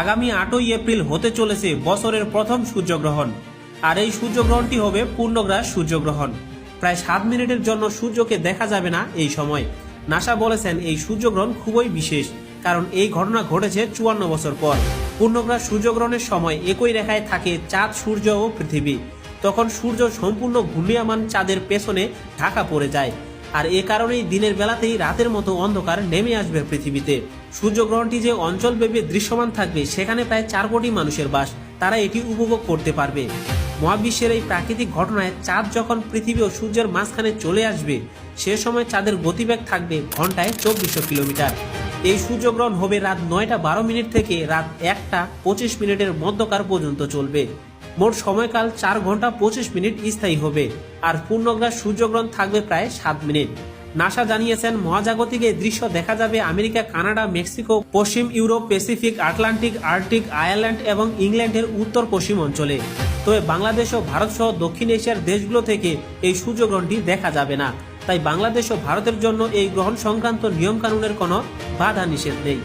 আগামী 8ই এপ্রিল হতে চলেছে বছরের প্রথম সূর্যগ্রহণ। আর এই সূর্যগ্রহণটি হবে পূর্ণগ্রাস সূর্যগ্রহণ। প্রায় 7 মিনিটের জন্য সূর্যকে দেখা যাবে না এই সময়। নাসা বলেছেন এই সূর্যগ্রহণ খুবই বিশেষ, কারণ এই ঘটনা ঘটেছে 54 বছর পর। পূর্ণগ্রাস সূর্যগ্রহণের সময় একই রেখায় থাকে চাঁদ, সূর্য ও পৃথিবী। তখন সূর্য সম্পূর্ণ ঘূর্ণিয়মান চাঁদের পেছনে ঢাকা পড়ে যায়, আর এ কারণেই দিনের বেলাতেই রাতের মতো অন্ধকার নেমে আসবে পৃথিবীতে। সূর্যগ্রহণটি যে অঞ্চলব্যাপী দৃশ্যমান থাকবে সেখানে প্রায় 4 কোটি মানুষের বাস, তারা এটি উপভোগ করতে পারবে। মহাবিশ্বের এই প্রাকৃতিক ঘটনায় চাঁদ যখন পৃথিবী ও সূর্যের মাঝখানে চলে আসবে, সে সময় চাঁদের গতিবেগ থাকবে ঘন্টায় 2400 কিলোমিটার। এই সূর্যগ্রহণ হবে রাত 9টা 12 মিনিট থেকে রাত 1টা 25 মিনিটের মধ্যকার পর্যন্ত চলবে। মোট সময়কাল 4 ঘন্টা 25 মিনিট স্থায়ী হবে, আর পূর্ণগ্রাস সূর্যগ্রহণ থাকবে প্রায় 7 মিনিট। নাসা জানিয়েছেন মহাজাগতিক এই দৃশ্য দেখা যাবে আমেরিকা, কানাডা, মেক্সিকো, পশ্চিম Europe, Pacific, Atlantic, Arctic, Ireland এবং ইংল্যান্ডের উত্তর পশ্চিম অঞ্চলে। তবে বাংলাদেশ ও ভারত সহ দক্ষিণ এশিয়ার দেশগুলো থেকে এই সূর্যগ্রহণটি দেখা যাবে না। তাই বাংলাদেশ ও ভারতের জন্য এই গ্রহণ সংক্রান্ত নিয়মকানুনের কোনো বাধা নিষেধ নেই।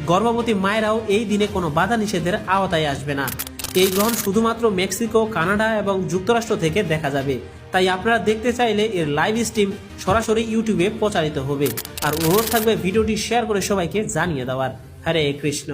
গর্ভবতী মায়েরাও এই দিনে কোনো বাধা নিষেধের আওতায় আসবে না। এই গ্রহণ শুধুমাত্র মেক্সিকো, কানাডা এবং যুক্তরাষ্ট্র থেকে দেখা যাবে। তাই আপনারা দেখতে চাইলে এর লাইভ স্ট্রিম সরাসরি ইউটিউবে প্রচারিত হবে। আর অনুরোধ থাকবে ভিডিওটি শেয়ার করে সবাইকে জানিয়ে দেওয়ার। হরে কৃষ্ণ।